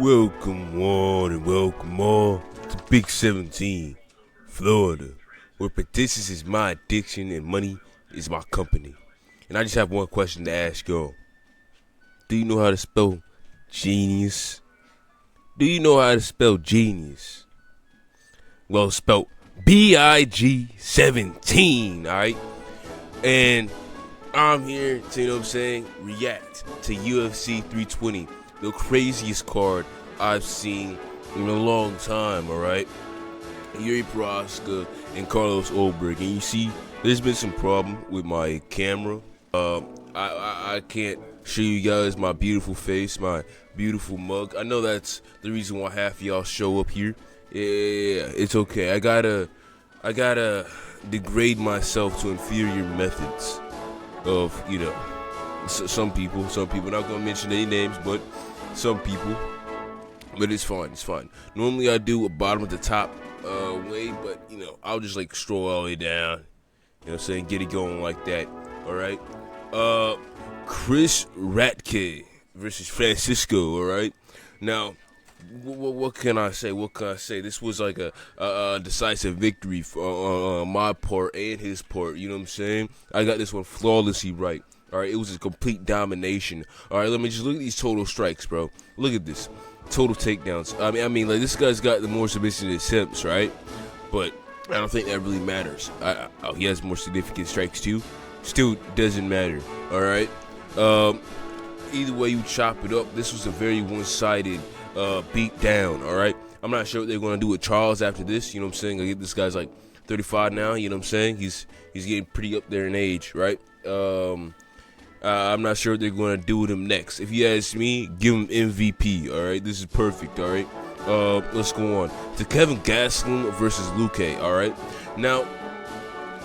Welcome one and welcome all to Big 17, Florida, where petitions is my addiction and money is my company. And I just have one question to ask y'all. Do you know how to spell genius? Do you know how to spell genius? Well, spelled BIG 17, alright? And I'm here to, react to UFC 320, the craziest card I've seen in a long time, alright? Yuri Prochazka and Carlos Ulberg. And you see, there's been some problem with my camera. I can't show you guys my beautiful face, my beautiful mug. I know that's the reason why half of y'all show up here. Yeah, it's okay. I gotta degrade myself to inferior methods of, some people. Not gonna mention any names, but some people. But it's fine. Normally I do a bottom at the top way, but I'll just stroll all the way down. Get it going like that. All right. Chris Ratke versus Francisco. All right. Now, what can I say? This was like a decisive victory on my part and his part. You know what I'm saying? I got this one flawlessly right. All right. It was a complete domination. All right. Let me just look at these total strikes, bro. Look at this. Total takedowns. I mean, this guy's got the more submission attempts, right? But I don't think that really matters. He has more significant strikes too. Still doesn't matter. All right. Either way you chop it up, this was a very one-sided beat down. All right. I'm not sure what they're gonna do with Charles after this. You know what I'm saying? I get this guy's like 35 now. You know what I'm saying? He's getting pretty up there in age, right? I'm not sure what they're going to do with him next. If you ask me, give him MVP, all right? This is perfect, all right? Let's go on to Kevin Gastelum versus Luque, all right? Now,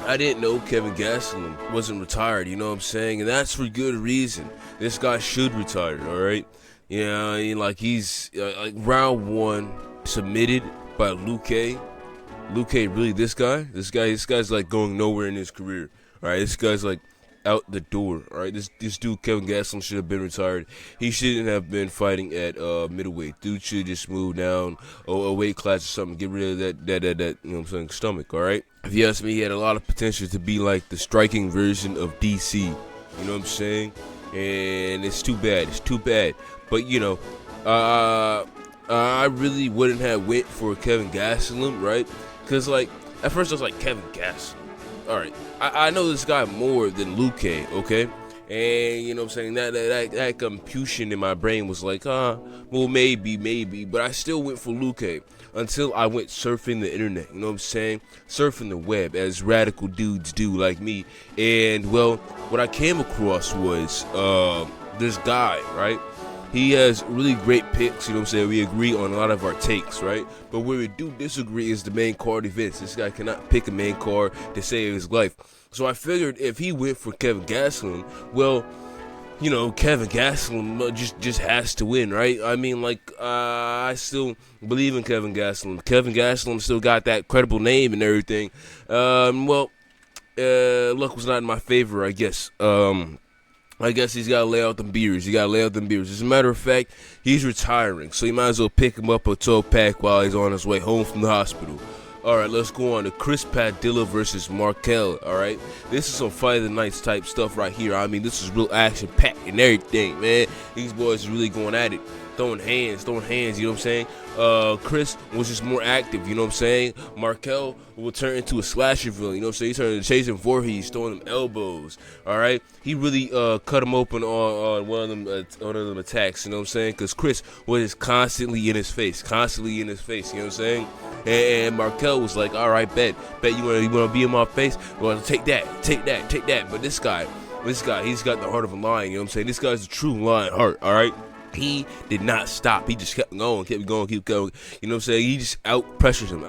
I didn't know Kevin Gastelum wasn't retired, you know what I'm saying? And that's for good reason. This guy should retire, all right? He's round one submitted by Luque. Luque, really, this guy? This guy's like going nowhere in his career, all right? This guy's like out the door. All right, this dude Kevin Gastelum should have been retired. He shouldn't have been fighting at middleweight. Dude should just move down a weight class or something. Get rid of that stomach. All right. If you ask me, he had a lot of potential to be like the striking version of DC. You know what I'm saying? And it's too bad. But I really wouldn't have went for Kevin Gastelum, right? Because at first I was like, Kevin Gastelum. All right, I know this guy more than Luque, okay? And you know what I'm saying, that computation in my brain was like, well, maybe, but I still went for Luque until I went surfing the internet, you know what I'm saying? Surfing the web, as radical dudes do like me. And well, what I came across was this guy, right? He has really great picks, you know what I'm saying? We agree on a lot of our takes, right? But where we do disagree is the main card events. This guy cannot pick a main card to save his life. So I figured if he went for Kevin Gastelum, well, Kevin Gastelum just has to win, right? I mean, I still believe in Kevin Gastelum. Kevin Gastelum still got that credible name and everything. Luck was not in my favor, I guess. I guess he's got to lay out them beers. As a matter of fact, he's retiring, so you might as well pick him up a 12-pack while he's on his way home from the hospital. All right, let's go on to Chris Padilla versus Markel, all right? This is some Fight of the Nights type stuff right here. I mean, this is real action-packed and everything, man. These boys are really going at it. Throwing hands, you know what I'm saying? Chris was just more active, you know what I'm saying? Markel will turn into a slasher villain, you know what I'm saying? He turned into Jason Voorhees, throwing them elbows, all right? He really cut him open on one of them attacks, you know what I'm saying? Because Chris was constantly in his face, you know what I'm saying? And Markel was like, all right, bet you want to be in my face? Well, take that. But this guy, he's got the heart of a lion, you know what I'm saying? This guy's a true lion heart, all right? He did not stop. He just kept going. You know what I'm saying? He just out-pressures him.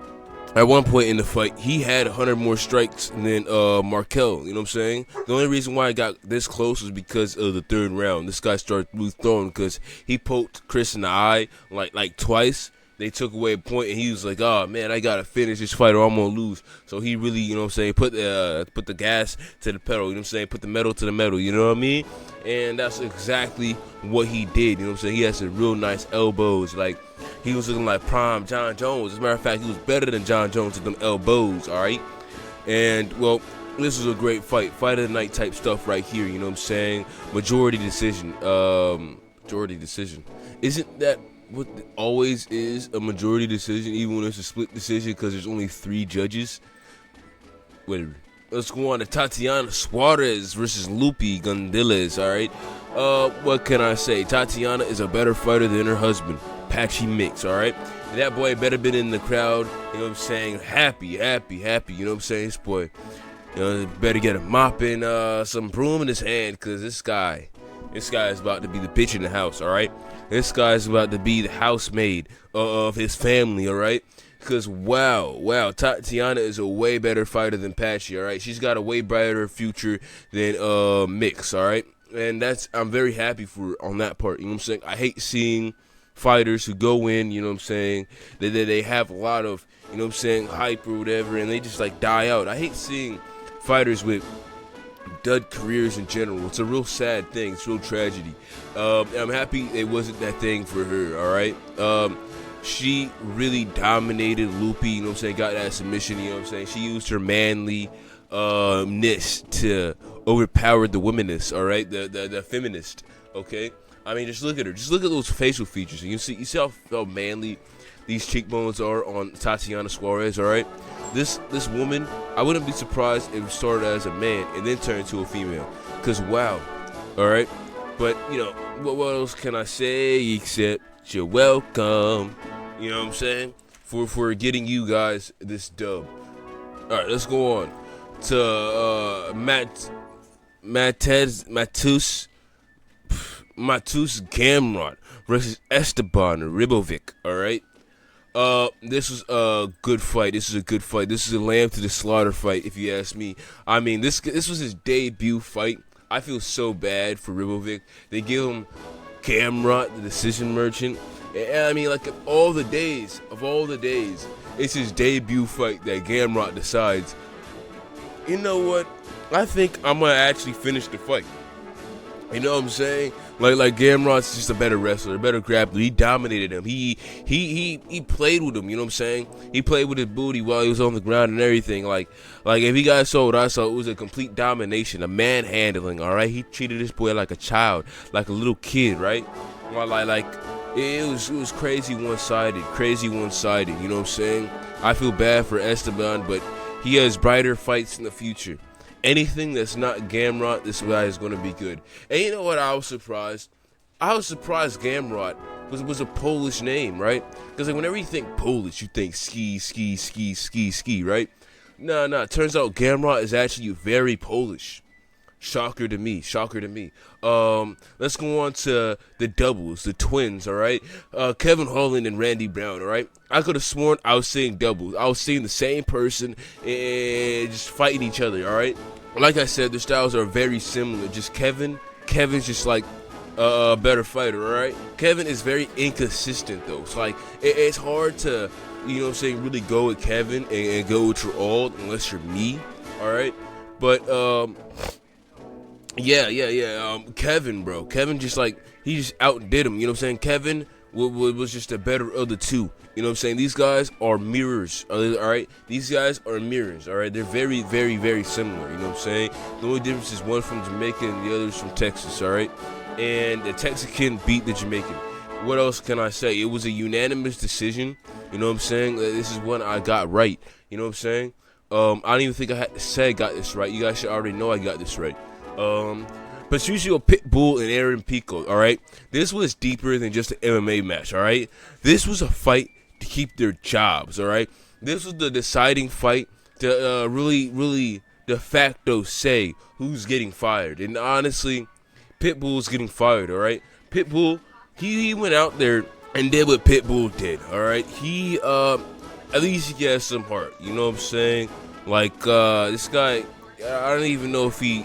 At one point in the fight, he had 100 more strikes than Markel, you know what I'm saying? The only reason why I got this close was because of the third round. This guy started really throwing because he poked Chris in the eye like twice. they took away a point, and he was like, "Oh man, I gotta finish this fight or I'm gonna lose." So he really, you know what I'm saying, put the gas to the pedal. You know what I'm saying, put the metal to the metal. You know what I mean? And that's exactly what he did. You know what I'm saying? He had some real nice elbows. Like, he was looking like prime John Jones. As a matter of fact, he was better than John Jones with them elbows. All right. And well, this was a great fight of the night type stuff right here. You know what I'm saying? Majority decision. Majority decision. Isn't that what always is a majority decision, even when it's a split decision, because there's only 3 judges? Whatever. Let's go on to Tatiana Suarez versus Lupi Gonzalez. All right. What can I say? Tatiana is a better fighter than her husband, Patchy Mix. All right. And that boy better been in the crowd. You know what I'm saying? Happy. You know what I'm saying? This boy, you know, better get a mop and some broom in his hand, because this guy is about to be the bitch in the house. All right. This guy is about to be the housemaid of his family. All right. Because, wow, Tatiana is a way better fighter than Patchy, all right? She's got a way brighter future than Mix, all right? And I'm very happy for her on that part, you know what I'm saying? I hate seeing fighters who go in, you know what I'm saying, they have a lot of, you know what I'm saying, hype or whatever, and they just, like, die out. I hate seeing fighters with dud careers in general. It's a real sad thing. It's a real tragedy. I'm happy it wasn't that thing for her, all right? She really dominated Lupi, you know what I'm saying, got that submission, you know what I'm saying. She used her manly ness to overpower the womanness, all right, the feminist, okay. I mean, just look at her, just look at those facial features, and you see how manly these cheekbones are on Tatiana Suarez, all right. This woman, I wouldn't be surprised if it started as a man and then turned into a female, because wow, all right. But you know, what else can I say except you're welcome, you know what I'm saying, for getting you guys this dub. All right, let's go on to Matus Gamrot versus Esteban Ribovic. All right, this was a good fight. This is a lamb to the slaughter fight, if you ask me. I mean, this was his debut fight. I feel so bad for Ribovic. They give him Gamrot, the decision merchant. And I mean, like, of all the days, it's his debut fight that Gamrot decides, you know what, I think I'm going to actually finish the fight. You know what I'm saying? Like Gamrot's just a better wrestler, a better grappler. He dominated him. He played with him, you know what I'm saying? He played with his booty while he was on the ground and everything. Like if you guys saw what I saw, it was a complete domination, a manhandling, all right? He treated this boy like a child, like a little kid, right? Like it was crazy one-sided, you know what I'm saying? I feel bad for Esteban, but he has brighter fights in the future. Anything that's not Gamrot, this guy is going to be good. And you know what? I was surprised Gamrot was a Polish name, right? Because like, whenever you think Polish, you think ski, right? No. Turns out Gamrot is actually very Polish. Shocker to me. Let's go on to the doubles, the twins, all right? Kevin Holland and Randy Brown, all right? I could have sworn I was seeing doubles. I was seeing the same person and just fighting each other, all right? Like I said, their styles are very similar. Just Kevin's just like a better fighter, all right? Kevin is very inconsistent, though. So, like, it's hard to, you know what I'm saying, really go with Kevin and go with your all unless you're me, all right? But, yeah. Kevin, bro. Kevin just like, he just outdid him. You know what I'm saying? Kevin was just the better of the two. You know what I'm saying? These guys are mirrors. All right? These guys are mirrors. All right? They're very, very, very similar. You know what I'm saying? The only difference is one from Jamaica and the other's from Texas. All right? And the Texican beat the Jamaican. What else can I say? It was a unanimous decision. You know what I'm saying? This is one I got right. You know what I'm saying? I don't even think I had to say I got this right. You guys should already know I got this right. Patricio Pitbull and Aaron Pico, alright? This was deeper than just an MMA match, alright? This was a fight to keep their jobs, alright? This was the deciding fight to really de facto say who's getting fired. And honestly, Pitbull's getting fired, alright? Pitbull, he went out there and did what Pitbull did, alright? He, at least he has some heart, you know what I'm saying? Like, this guy, I don't even know if he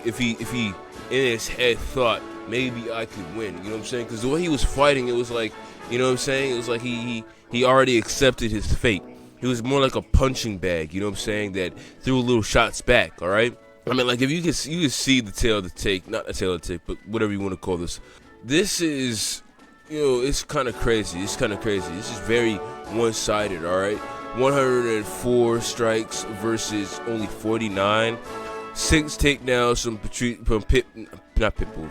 in his head thought maybe I could win, you know what I'm saying? Because the way he was fighting, it was like You know what I'm saying? It was like he already accepted his fate. He was more like a punching bag, you know what I'm saying, that threw little shots back, all right? I mean, like, if you can see the tail of the tape, not the tail of the tape, but whatever you want to call this. This is, it's kind of crazy. It's kind of crazy. This is very one-sided, all right? 104 strikes versus only 49. 6 takedowns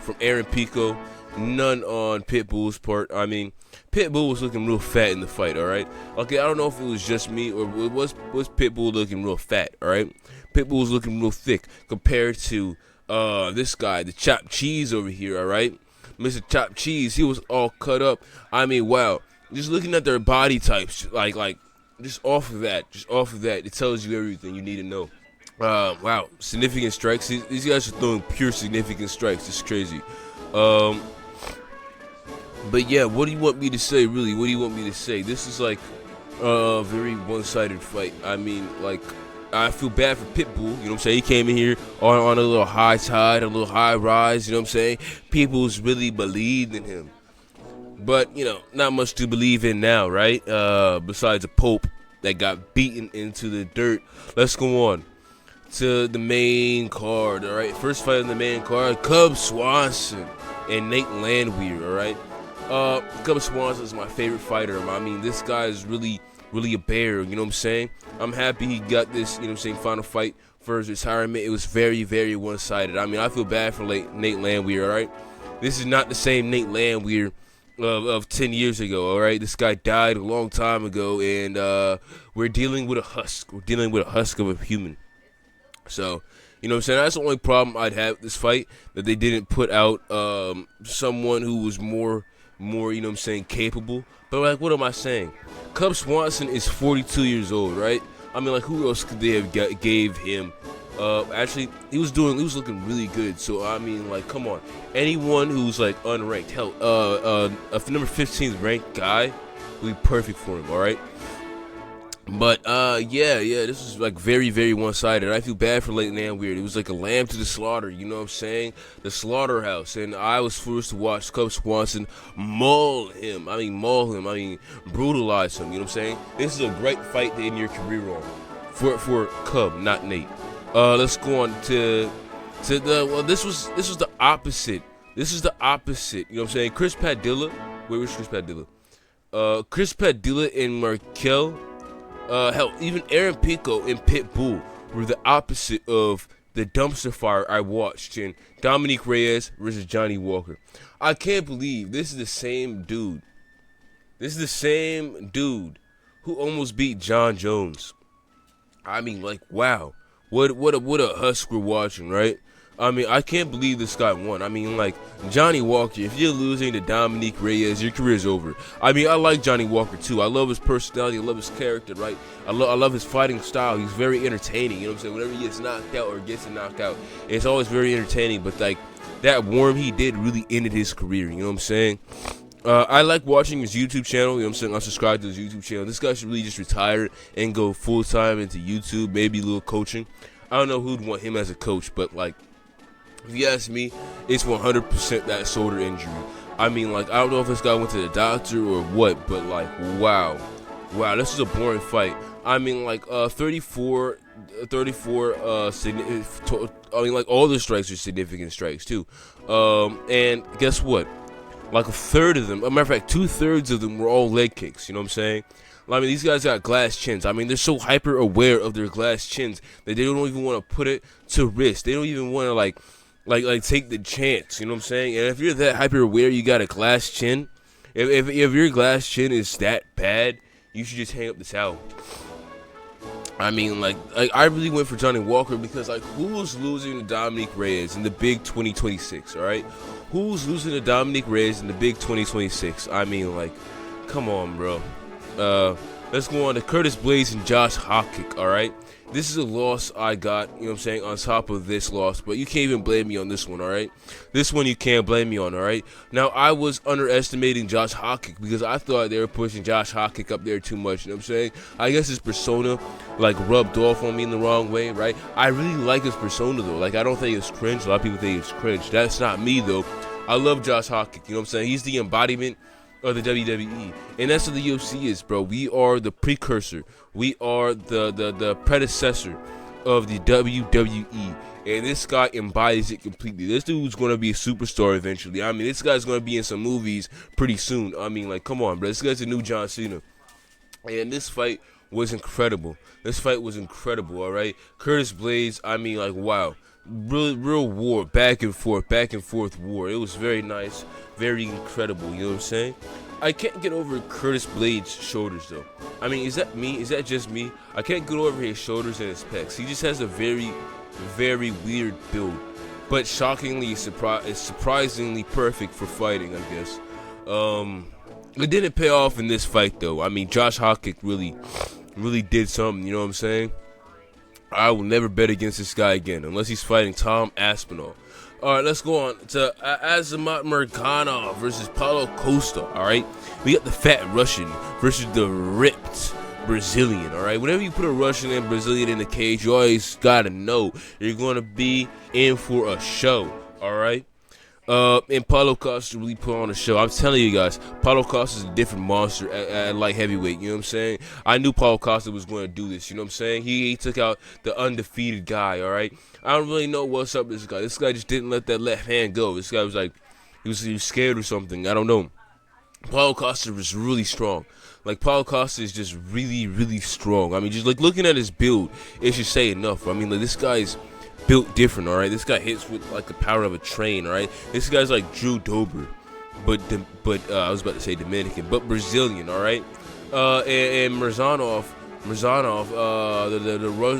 from Aaron Pico. None on Pitbull's part. I mean, Pitbull was looking real fat in the fight, all right? Okay, I don't know if it was just me or was Pitbull looking real fat, all right? Pitbull was looking real thick compared to this guy, the Chopped Cheese over here, all right? Mr. Chopped Cheese, he was all cut up. I mean, wow. Just looking at their body types, like just off of that, it tells you everything you need to know. Wow, significant strikes. These guys are throwing pure significant strikes. It's crazy. But yeah, what do you want me to say, really? What do you want me to say? This is like a very one-sided fight. I mean, like, I feel bad for Pitbull, you know what I'm saying? He came in here on a little high tide, a little high rise, you know what I'm saying? People's really believed in him. But, not much to believe in now, right? Besides a Pope that got beaten into the dirt. Let's go on to the main card, all right? First fight on the main card, Cub Swanson and Nate Landwehr, all right? Cub Swanson is my favorite fighter. I mean, this guy is really a bear, you know what I'm saying? I'm happy he got this, you know what I'm saying, final fight for his retirement. It was very, very one-sided. I mean, I feel bad for Nate Landwehr, all right? This is not the same Nate Landwehr of 10 years ago, all right? This guy died a long time ago, and we're dealing with a husk. We're dealing with a husk of a human. So, you know what I'm saying? That's the only problem I'd have with this fight, that they didn't put out someone who was more, you know what I'm saying, capable. But, like, what am I saying? Cub Swanson is 42 years old, right? I mean, like, who else could they have gave him? Actually, he was looking really good. So, I mean, like, come on. Anyone who's, like, unranked, hell, a number 15th ranked guy would be perfect for him, all right? But, yeah, this was, like, very, very one-sided. I feel bad for Nate Landwehr. It was like a lamb to the slaughter, you know what I'm saying? The slaughterhouse. And I was forced to watch Cub Swanson maul him, brutalize him, you know what I'm saying? This is a great fight to end your career on. For Cub, not Nate. Let's go on to this was the opposite. This is the opposite, you know what I'm saying? Chris Padilla. Wait, where's Chris Padilla? Chris Padilla and Markel. Hell, even Aaron Pico and Pitbull were the opposite of the dumpster fire I watched in Dominic Reyes versus Johnny Walker. I can't believe this is the same dude. This is the same dude who almost beat John Jones. I mean, like, wow. What a husk we're watching, right? I mean, I can't believe this guy won. I mean, like, Johnny Walker, if you're losing to Dominic Reyes, your career's over. I mean, I like Johnny Walker, too. I love his personality. I love his character, right? I love his fighting style. He's very entertaining, you know what I'm saying? Whenever he gets knocked out or gets knocked out, it's always very entertaining. But, like, that worm he did really ended his career, you know what I'm saying? I like watching his YouTube channel, you know what I'm saying? I'm subscribed to his YouTube channel. This guy should really just retire and go full-time into YouTube, maybe a little coaching. I don't know who'd want him as a coach, but, like, if you ask me, it's 100% that shoulder injury. I mean, like, I don't know if this guy went to the doctor or what, but, like, wow, this is a boring fight. I mean, like, 34, I mean, like, all the strikes are significant strikes, too. And guess what? Like, a third of them, a matter of fact, 2/3 of them were all leg kicks, you know what I'm saying? I mean, these guys got glass chins. I mean, they're so hyper aware of their glass chins that they don't even want to put it to risk. They don't even want to, like take the chance, you know what I'm saying? And if you're that hyper aware, you got a glass chin. If your glass chin is that bad, you should just hang up the towel. I mean, like I really went for Johnny Walker because, like, who's losing to Dominic Reyes in the big 2026, all right? Who's losing to Dominic Reyes in the big 2026? I mean, like, come on, bro. Let's go on to Curtis Blaydes and Josh Hawkick, all right? This is a loss I got, you know what I'm saying, on top of this loss, but you can't even blame me on this one, all right? This one you can't blame me on, all right? Now, I was underestimating Josh Hawkick because I thought they were pushing Josh Hawkick up there too much, you know what I'm saying? I guess his persona, like, rubbed off on me in the wrong way, right? I really like his persona, though. Like, I don't think it's cringe. A lot of people think it's cringe. That's not me, though. I love Josh Hawkick, you know what I'm saying? He's the embodiment of the WWE, and that's what the UFC is, bro. We are the precursor. We are the predecessor of the WWE, and this guy embodies it completely. This dude's gonna be a superstar eventually. I mean, this guy's gonna be in some movies pretty soon. I mean, like, come on, bro. This guy's a new John Cena, and this fight was incredible. This fight was incredible. All right, Curtis Blades. I mean, like, wow. Real war, back and forth war. It was very nice, very incredible. You know what I'm saying? I can't get over Curtis Blades' shoulders though. I mean, is that me? Is that just me? I can't get over his shoulders and his pecs. He just has a very, very weird build, but shockingly, it's surprisingly perfect for fighting, I guess. It didn't pay off in this fight though. I mean, Josh Hawkick really did something. You know what I'm saying? I will never bet against this guy again unless he's fighting Tom Aspinall. All right, let's go on to Azamat Murganov versus Paulo Costa. All right, we got the fat Russian versus the ripped Brazilian. All right, whenever you put a Russian and Brazilian in the cage, you always gotta know you're gonna be in for a show. All right. And Paulo Costa really put on a show. I'm telling you guys, Paulo Costa is a different monster at light heavyweight. You know what I'm saying? I knew Paulo Costa was going to do this. You know what I'm saying? He took out the undefeated guy. All right. I don't really know what's up with this guy. This guy just didn't let that left hand go. This guy was like, he was scared or something. I don't know. Paulo Costa was really strong. Like, Paulo Costa is just really, really strong. I mean, just like looking at his build, it should say enough. I mean, like, this guy's built different, all right? This guy hits with like the power of a train, all right? This guy's like Drew Dober, but I was about to say Dominican, but Brazilian, all right? And Mirzanov,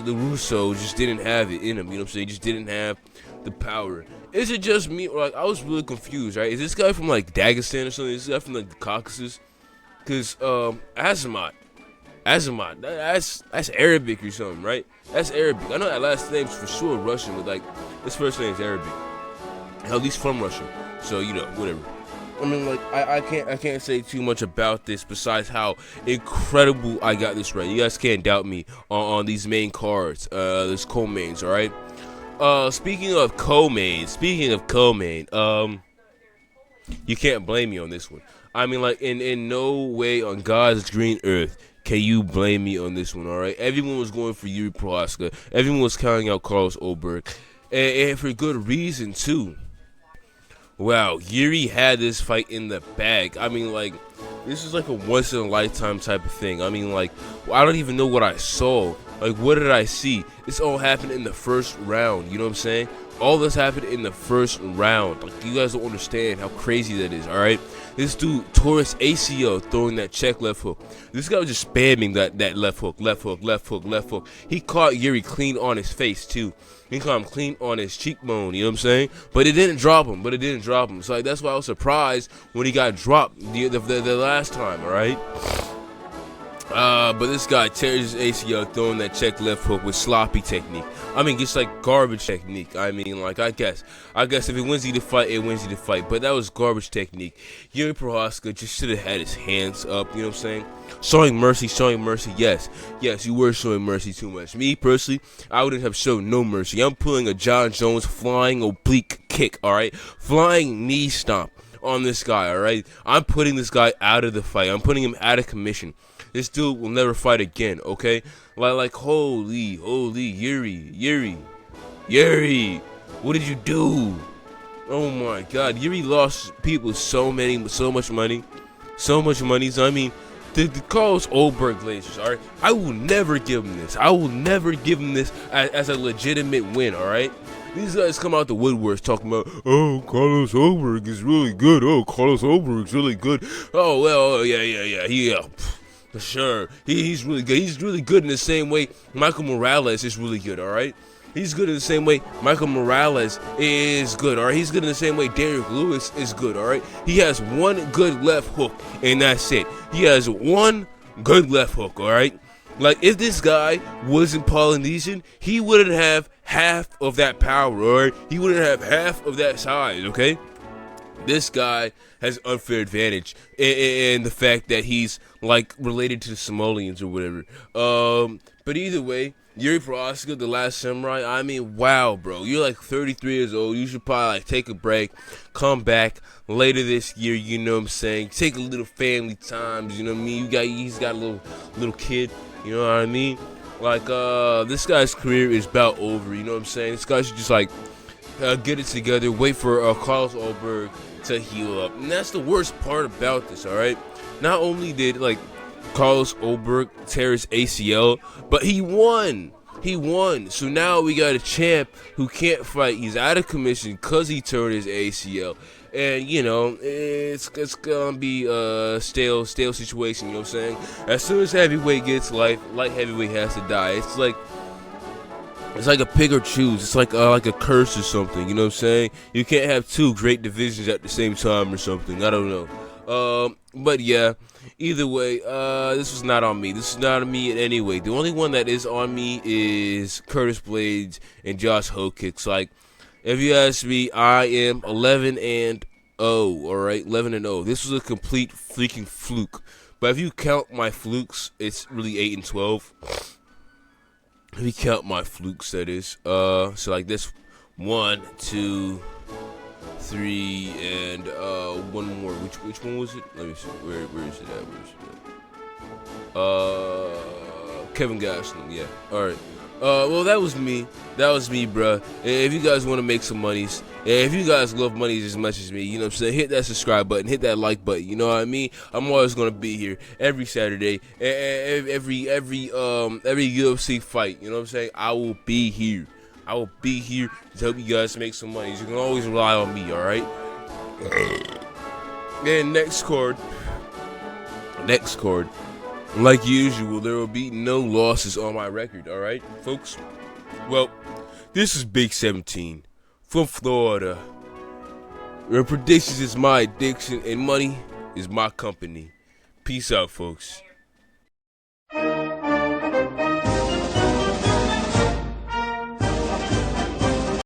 the Russo just didn't have it in him. You know what I'm saying? He just didn't have the power. Is it just me? Or like, I was really confused, right? Is this guy from like Dagestan or something? Is this guy from like the Caucasus? Cause Azamat, that's Arabic or something, right? That's Arabic. I know that last name's for sure Russian, but like his first name's Arabic. At least from Russia. So, you know, whatever. I mean, like, I can't say too much about this besides how incredible I got this right. You guys can't doubt me on these main cards. There's co-mains, all right? Speaking of co-main, you can't blame me on this one. I mean, like, in no way on God's green earth can you blame me on this one, all right? Everyone was going for Yuri Prochazka. Everyone was counting out Carlos Ulberg, and for good reason, too. Wow, Yuri had this fight in the bag. I mean, like, this is like a once-in-a-lifetime type of thing. I mean, like, I don't even know what I saw. Like, what did I see? This all happened in the first round, you know what I'm saying? All this happened in the first round. Like, you guys don't understand how crazy that is, all right? This dude tore his ACL throwing that check left hook. This guy was just spamming that left hook. He caught Yuri clean on his face, too. He caught him clean on his cheekbone, you know what I'm saying? But it didn't drop him. So, like, that's why I was surprised when he got dropped the last time, all right? But this guy tears his ACL throwing that check left hook with sloppy technique. I mean, just like garbage technique. I mean, like, I guess if it wins you the fight, it wins you the fight. But that was garbage technique. Yuri Prochazka just should have had his hands up, you know what I'm saying? Showing mercy. Yes, you were showing mercy too much. Me, personally, I wouldn't have shown no mercy. I'm pulling a John Jones flying oblique kick, all right? Flying knee stomp on this guy, all right? I'm putting this guy out of the fight. I'm putting him out of commission. This dude will never fight again, okay? Like, holy, Yuri, what did you do? Oh my God, Yuri lost people so much money. So, I mean, the Carlos Ulberg Glazers, all right? I will never give him this. As a legitimate win, all right? These guys come out the woodworks talking about, oh, Carlos Ulberg is really good. Oh, Carlos Ulberg's really good. Oh, well, yeah. Sure, he's really good. He's really good in the same way Michael Morales is really good, all right? He's good in the same way Michael Morales is good, all right? He's good in the same way Derrick Lewis is good, all right? He has one good left hook, and that's it. He has one good left hook, all right? Like, if this guy wasn't Polynesian, he wouldn't have half of that power, all right? He wouldn't have half of that size, okay? This guy has unfair advantage in the fact that he's like related to the Somalians or whatever. But either way, Yuri Prohaska, The Last Samurai. I mean, wow, bro. You're like 33 years old. You should probably like take a break, come back later this year. You know what I'm saying? Take a little family times. You know what I mean? He's got a little kid. You know what I mean? Like this guy's career is about over. You know what I'm saying? This guy should just like get it together. Wait for Carlos Ulberg to heal up. And that's the worst part about this. All right. Not only did like Carlos Ulberg tear his ACL, but he won. He won. So now we got a champ who can't fight. He's out of commission because he tore his ACL. And, you know, it's going to be a stale situation, you know what I'm saying? As soon as heavyweight gets light heavyweight has to die. It's like a pick or choose. It's like a curse or something, you know what I'm saying? You can't have two great divisions at the same time or something. I don't know. But yeah, either way, this was not on me. This is not on me in any way. The only one that is on me is Curtis Blades and Josh Hokicks. Like, if you ask me, I am 11-0. All right, 11-0. This was a complete freaking fluke. But if you count my flukes, it's really 8-12. If you count my flukes, that is. So like this, 1, 2, 3, and one more. Which one was it? Let me see. Where is it at? Kevin Gastelum. Yeah. All right. Well, that was me. That was me, bruh. If you guys want to make some monies, if you guys love monies as much as me, you know what I'm saying, hit that subscribe button, hit that like button. You know what I mean? I'm always gonna be here every Saturday, every UFC fight. You know what I'm saying? I will be here. I will be here to help you guys make some money. You can always rely on me. All right. And next card. Like usual, there will be no losses on my record, alright, folks? Well, this is Big 17 from Florida. Where predictions is my addiction and money is my company. Peace out, folks.